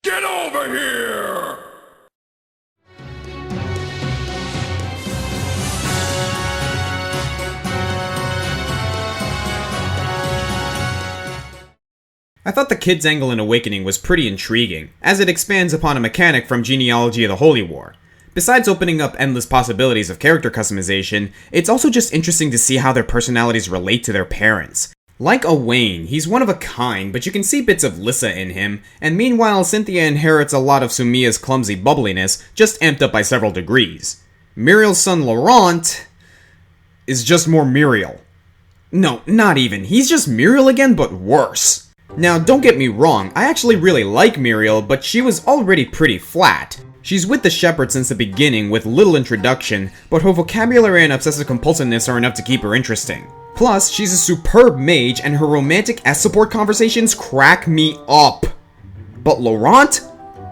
Get over here! I thought the kid's angle in Awakening was pretty intriguing, as it expands upon a mechanic from Genealogy of the Holy War. Besides opening up endless possibilities of character customization, it's also just interesting to see how their personalities relate to their parents. Like Owain, he's one of a kind, but you can see bits of Lissa in him, and meanwhile Cynthia inherits a lot of Sumia's clumsy bubbliness, just amped up by several degrees. Muriel's son Laurent is just more Muriel. No, not even. He's just Muriel again, but worse. Now, don't get me wrong, I actually really like Muriel, but she was already pretty flat. She's with the Shepherd since the beginning with little introduction, but her vocabulary and obsessive-compulsiveness are enough to keep her interesting. Plus, she's a superb mage and her romantic S-support conversations crack me up. But Laurent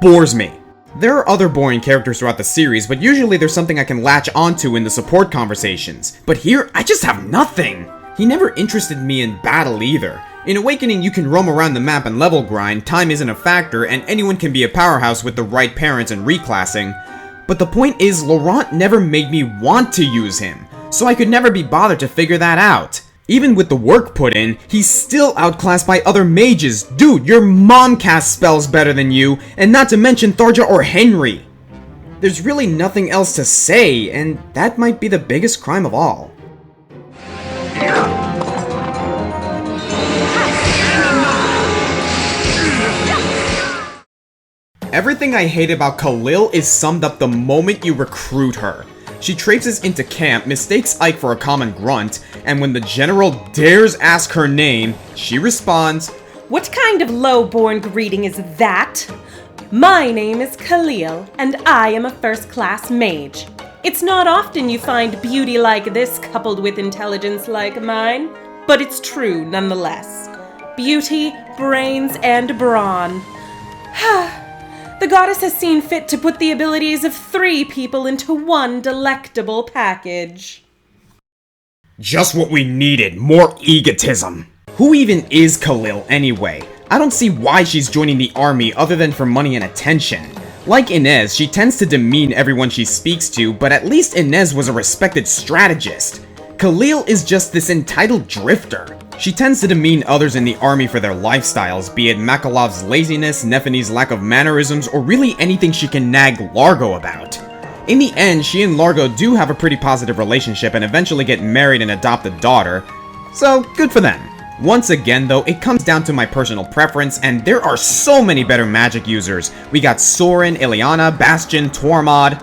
bores me. There are other boring characters throughout the series, but usually there's something I can latch onto in the support conversations. But here, I just have nothing. He never interested me in battle either. In Awakening, you can roam around the map and level grind, time isn't a factor, and anyone can be a powerhouse with the right parents and reclassing. But the point is, Laurent never made me want to use him, so I could never be bothered to figure that out. Even with the work put in, he's still outclassed by other mages. Dude, your mom casts spells better than you, and not to mention Tharja or Henry. There's really nothing else to say, and that might be the biggest crime of all. Everything I hate about Khalil is summed up the moment you recruit her. She traipses into camp, mistakes Ike for a common grunt, and when the general dares ask her name, she responds, "What kind of low-born greeting is that? My name is Khalil, and I am a first-class mage. It's not often you find beauty like this coupled with intelligence like mine, but it's true nonetheless. Beauty, brains, and brawn. The goddess has seen fit to put the abilities of 3 people into one delectable package." Just what we needed, more egotism. Who even is Khalil anyway? I don't see why she's joining the army other than for money and attention. Like Inez, she tends to demean everyone she speaks to, but at least Inez was a respected strategist. Khalil is just this entitled drifter. She tends to demean others in the army for their lifestyles, be it Makalov's laziness, Nefani's lack of mannerisms, or really anything she can nag Largo about. In the end, she and Largo do have a pretty positive relationship and eventually get married and adopt a daughter, so good for them. Once again though, it comes down to my personal preference, and there are so many better magic users. We got Soren, Ileana, Bastion, Tormod.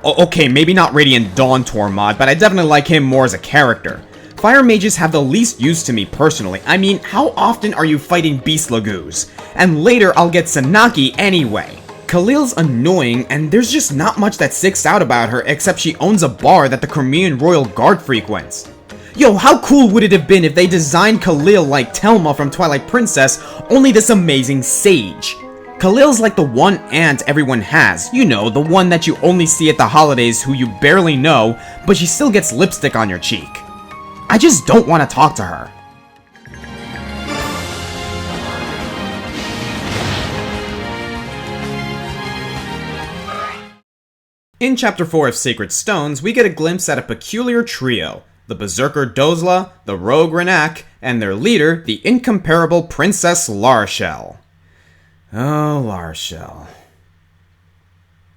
Okay, maybe not Radiant Dawn Tormod, but I definitely like him more as a character. Fire mages have the least use to me personally. I mean, how often are you fighting Beast Lagoos? And later I'll get Sanaki anyway. Khalil's annoying, and there's just not much that sticks out about her except she owns a bar that the Crimean Royal Guard frequents. Yo, how cool would it have been if they designed Khalil like Telma from Twilight Princess, only this amazing sage? Khalil's like the one aunt everyone has, you know, the one that you only see at the holidays who you barely know, but she still gets lipstick on your cheek. I just don't want to talk to her. In Chapter 4 of Sacred Stones, we get a glimpse at a peculiar trio. The Berserker Dozla, the Rogue Renak, and their leader, the incomparable Princess Rochelle. Oh, Rochelle.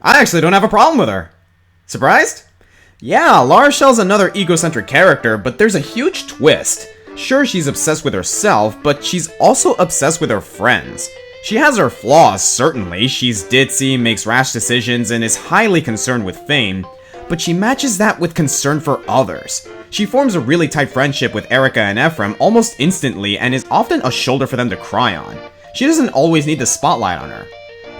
I actually don't have a problem with her. Surprised? Yeah, Rochelle's another egocentric character, but there's a huge twist. Sure, she's obsessed with herself, but she's also obsessed with her friends. She has her flaws, certainly. She's ditzy, makes rash decisions, and is highly concerned with fame, but she matches that with concern for others. She forms a really tight friendship with Erica and Ephraim almost instantly and is often a shoulder for them to cry on. She doesn't always need the spotlight on her.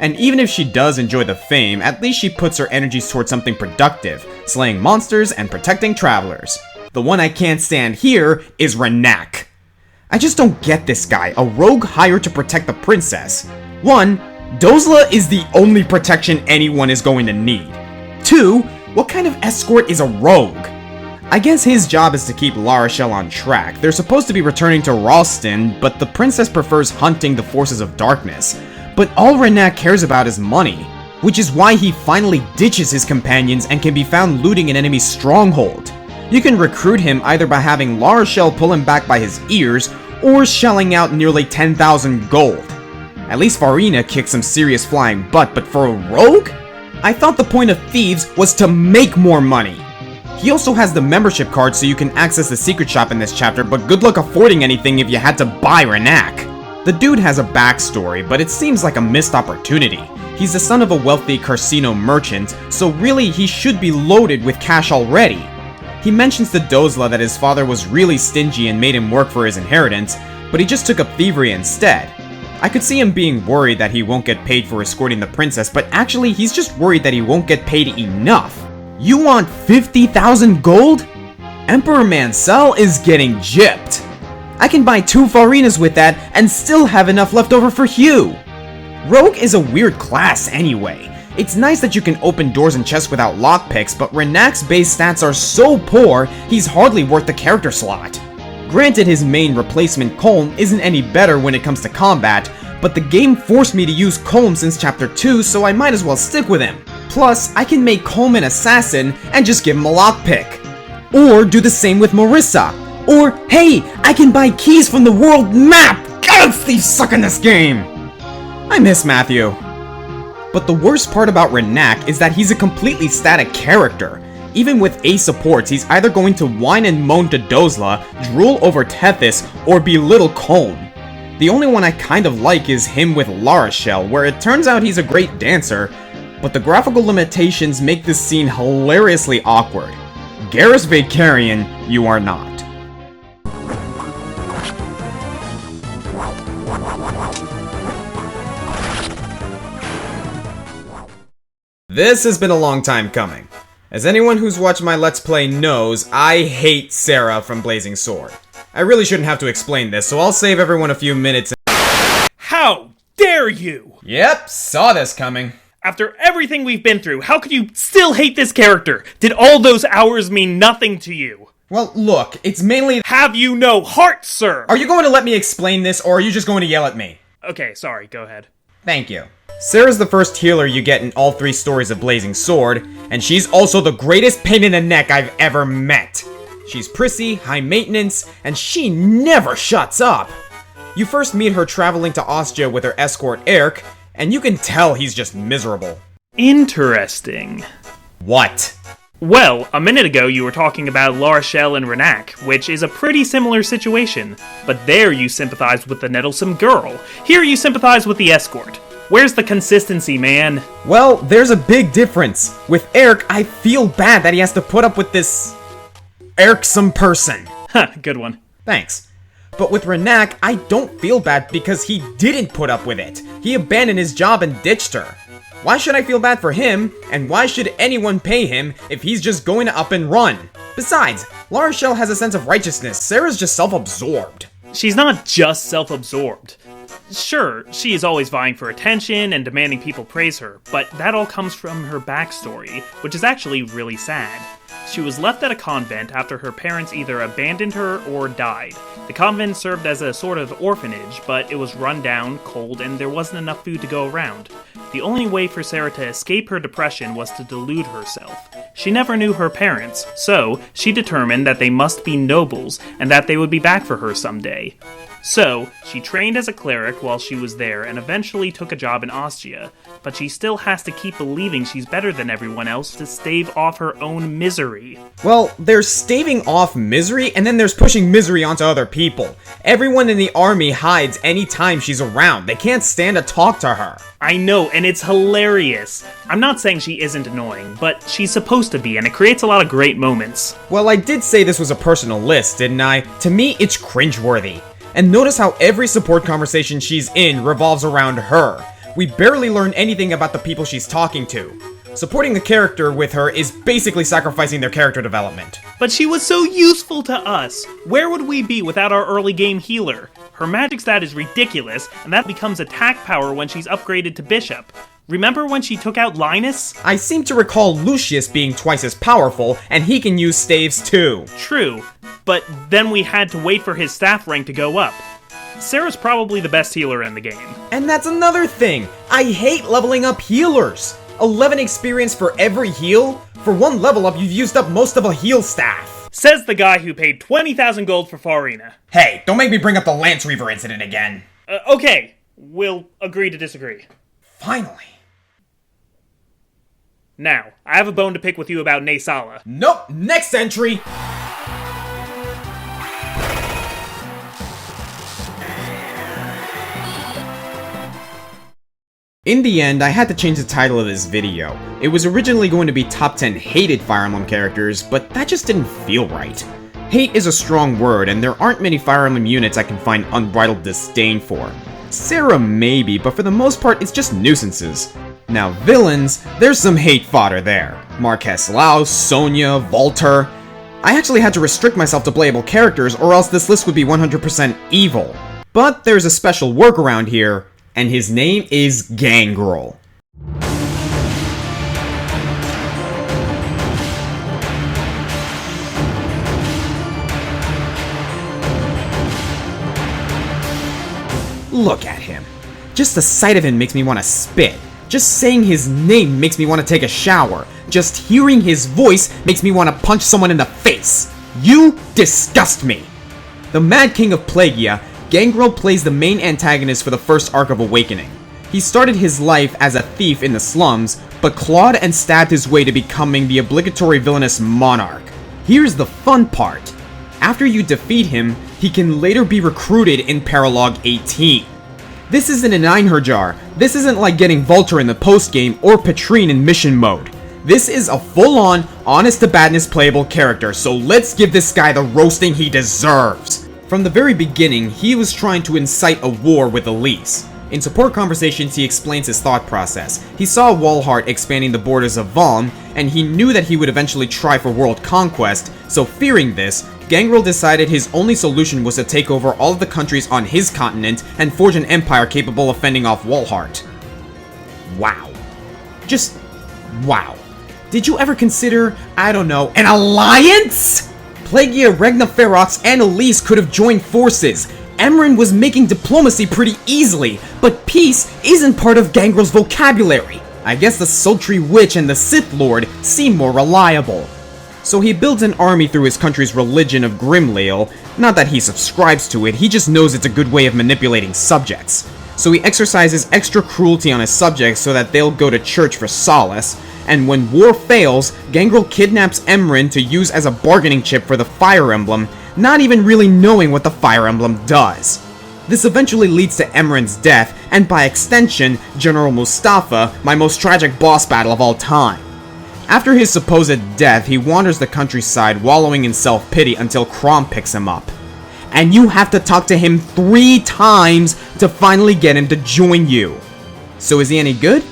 And even if she does enjoy the fame, at least she puts her energies towards something productive, slaying monsters and protecting travelers. The one I can't stand here is Renak. I just don't get this guy, a rogue hired to protect the princess. 1, Dozla is the only protection anyone is going to need. 2, what kind of escort is a rogue? I guess his job is to keep La Rochelle on track. They're supposed to be returning to Ralston, but the princess prefers hunting the forces of darkness. But all Renak cares about is money, which is why he finally ditches his companions and can be found looting an enemy's stronghold. You can recruit him either by having Rochelle pull him back by his ears, or shelling out nearly 10,000 gold. At least Farina kicks some serious flying butt, but for a rogue? I thought the point of thieves was to make more money. He also has the membership card so you can access the secret shop in this chapter, but good luck affording anything if you had to buy Renak. The dude has a backstory, but it seems like a missed opportunity. He's the son of a wealthy Carcino merchant, so really he should be loaded with cash already. He mentions to Dozla that his father was really stingy and made him work for his inheritance, but he just took up thievery instead. I could see him being worried that he won't get paid for escorting the princess, but actually he's just worried that he won't get paid enough. You want 50,000 gold? Emperor Mansell is getting gypped. I can buy 2 Farinas with that and still have enough left over for Hugh. Rogue is a weird class anyway. It's nice that you can open doors and chests without lockpicks, but Renak's base stats are so poor, he's hardly worth the character slot. Granted, his main replacement, Colm, isn't any better when it comes to combat, but the game forced me to use Colm since chapter 2, so I might as well stick with him. Plus, I can make Colm an assassin and just give him a lockpick. Or do the same with Marissa. Or, hey, I can buy keys from the world map! God, thieves suck in this game! I miss Matthew. But the worst part about Renak is that he's a completely static character. Even with A supports, he's either going to whine and moan to Dozla, drool over Tethys, or belittle Colm. The only one I kind of like is him with Laurent, where it turns out he's a great dancer, but the graphical limitations make this scene hilariously awkward. Garrus Vakarian, you are not. This has been a long time coming. As anyone who's watched my Let's Play knows, I hate Sarah from Blazing Sword. I really shouldn't have to explain this, so I'll save everyone a few minutes. How dare you! Yep, saw this coming. After everything we've been through, how could you still hate this character? Did all those hours mean nothing to you? Well, look, it's mainly— Have you no heart, sir? Are you going to let me explain this, or are you just going to yell at me? Okay, sorry, go ahead. Thank you. Sarah's the first healer you get in all 3 stories of Blazing Sword, and she's also the greatest pain in the neck I've ever met. She's prissy, high maintenance, and she never shuts up. You first meet her traveling to Ostia with her escort Eric, and you can tell he's just miserable. Interesting. What? Well, a minute ago you were talking about Rochelle and Renak, which is a pretty similar situation. But there you sympathize with the nettlesome girl. Here you sympathize with the escort. Where's the consistency, man? Well, there's a big difference. With Eric, I feel bad that he has to put up with this irksome person. Huh, good one. Thanks. But with Renak, I don't feel bad because he didn't put up with it. He abandoned his job and ditched her. Why should I feel bad for him, and why should anyone pay him if he's just going to up and run? Besides, Rochelle has a sense of righteousness. Sarah's just self-absorbed. She's not just self-absorbed. Sure, she is always vying for attention and demanding people praise her, but that all comes from her backstory, which is actually really sad. She was left at a convent after her parents either abandoned her or died. The convent served as a sort of orphanage, but it was run down, cold, and there wasn't enough food to go around. The only way for Sarah to escape her depression was to delude herself. She never knew her parents, so she determined that they must be nobles and that they would be back for her someday. So, she trained as a cleric while she was there and eventually took a job in Ostia, but she still has to keep believing she's better than everyone else to stave off her own misery. Well, there's staving off misery, and then there's pushing misery onto other people. Everyone in the army hides anytime she's around. They can't stand to talk to her. I know, and it's hilarious. I'm not saying she isn't annoying, but she's supposed to be, and it creates a lot of great moments. Well, I did say this was a personal list, didn't I? To me, it's cringeworthy. And notice how every support conversation she's in revolves around her. We barely learn anything about the people she's talking to. Supporting the character with her is basically sacrificing their character development. But she was so useful to us! Where would we be without our early game healer? Her magic stat is ridiculous, and that becomes attack power when she's upgraded to Bishop. Remember when she took out Linus? I seem to recall Lucius being twice as powerful, and he can use staves too. True, but then we had to wait for his staff rank to go up. Sarah's probably the best healer in the game. And that's another thing. I hate leveling up healers. 11 experience for every heal? For one level up, you've used up most of a heal staff. Says the guy who paid 20,000 gold for Farina. Hey, don't make me bring up the Lance Reaver incident again. Okay, we'll agree to disagree. Finally. Now, I have a bone to pick with you about Naysala. Nope, next entry! In the end, I had to change the title of this video. It was originally going to be top 10 hated Fire Emblem characters, but that just didn't feel right. Hate is a strong word, and there aren't many Fire Emblem units I can find unbridled disdain for. Sarah maybe, but for the most part it's just nuisances. Now villains, there's some hate fodder there. Marquez Lau, Sonya, Volter. I actually had to restrict myself to playable characters or else this list would be 100% evil. But there's a special workaround here, and his name is Gangrel. Look at him. Just the sight of him makes me want to spit. Just saying his name makes me want to take a shower. Just hearing his voice makes me want to punch someone in the face. You disgust me. The Mad King of Plagia, Gangrel plays the main antagonist for the first arc of Awakening. He started his life as a thief in the slums, but clawed and stabbed his way to becoming the obligatory villainous monarch. Here's the fun part. After you defeat him, he can later be recruited in Paralogue 18. This isn't an Einherjar. This isn't like getting Volter in the post-game or Petrine in mission mode. This is a full-on, honest-to-badness playable character, so let's give this guy the roasting he deserves. From the very beginning, he was trying to incite a war with Elise. In support conversations, he explains his thought process. He saw Walhart expanding the borders of Valm, and he knew that he would eventually try for world conquest, so fearing this, Gangrel decided his only solution was to take over all of the countries on his continent and forge an empire capable of fending off Walhart. Wow. Just wow. Did you ever consider, I don't know, an alliance? Plagia, Regna Ferox, and Elise could have joined forces. Emran was making diplomacy pretty easily, but peace isn't part of Gangrel's vocabulary. I guess the Sultry Witch and the Sith Lord seem more reliable. So he builds an army through his country's religion of Grimleal. Not that he subscribes to it, he just knows it's a good way of manipulating subjects. So he exercises extra cruelty on his subjects so that they'll go to church for solace, and when war fails, Gangrel kidnaps Emran to use as a bargaining chip for the Fire Emblem, not even really knowing what the Fire Emblem does. This eventually leads to Emran's death, and by extension, General Mustafa, my most tragic boss battle of all time. After his supposed death, he wanders the countryside wallowing in self-pity until Chrom picks him up. And you have to talk to him 3 times to finally get him to join you. So is he any good?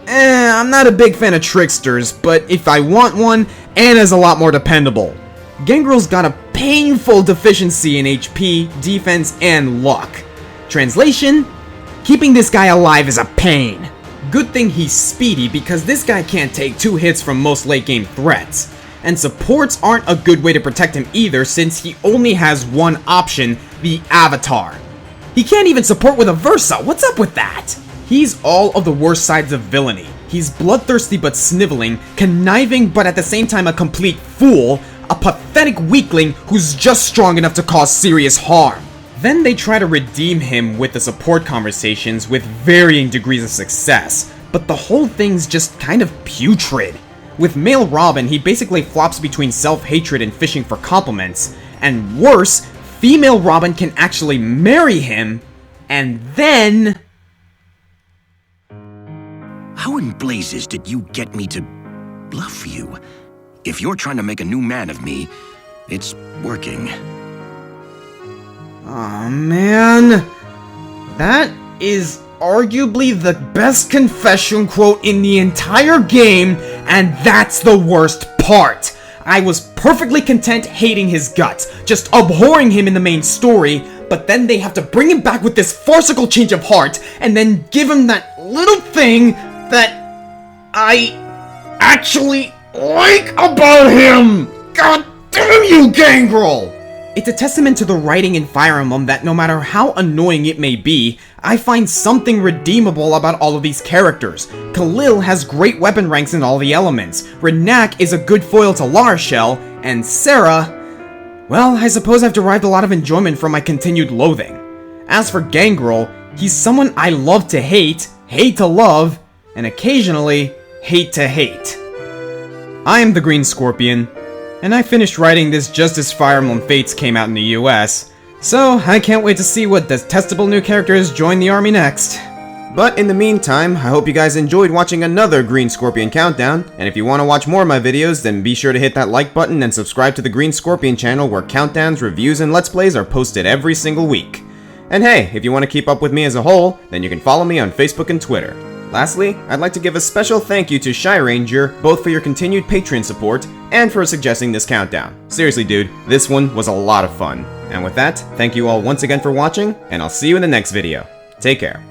I'm not a big fan of tricksters, but if I want one, Anna's a lot more dependable. Gangrel's got a painful deficiency in HP, defense, and luck. Translation? Keeping this guy alive is a pain. Good thing he's speedy because this guy can't take 2 hits from most late game threats. And supports aren't a good way to protect him either since he only has one option, the Avatar. He can't even support with a Versa, what's up with that? He's all of the worst sides of villainy. He's bloodthirsty but sniveling, conniving but at the same time a complete fool, a pathetic weakling who's just strong enough to cause serious harm. Then they try to redeem him with the support conversations with varying degrees of success, but the whole thing's just kind of putrid. With male Robin, he basically flops between self-hatred and fishing for compliments, and worse, female Robin can actually marry him, and then... How in blazes did you get me to bluff you? If you're trying to make a new man of me, it's working. Aw, man. That is arguably the best confession quote in the entire game, and that's the worst part. I was perfectly content hating his guts, just abhorring him in the main story, but then they have to bring him back with this farcical change of heart, and then give him that little thing that I actually like about him! God damn you, Gangrel! It's a testament to the writing in Fire Emblem that no matter how annoying it may be, I find something redeemable about all of these characters. Khalil has great weapon ranks in all the elements, Renak is a good foil to Rochelle, and Sarah... well, I suppose I've derived a lot of enjoyment from my continued loathing. As for Gangrel, he's someone I love to hate to love, and occasionally, hate to hate. I am the Green Scorpion, and I finished writing this just as Fire Emblem Fates came out in the US, so I can't wait to see what detestable new characters join the army next. But in the meantime, I hope you guys enjoyed watching another Green Scorpion Countdown, and if you want to watch more of my videos, then be sure to hit that like button and subscribe to the Green Scorpion channel where countdowns, reviews, and let's plays are posted every single week. And hey, if you want to keep up with me as a whole, then you can follow me on Facebook and Twitter. Lastly, I'd like to give a special thank you to Shy Ranger, both for your continued Patreon support, and for suggesting this countdown. Seriously dude, this one was a lot of fun. And with that, thank you all once again for watching, and I'll see you in the next video. Take care.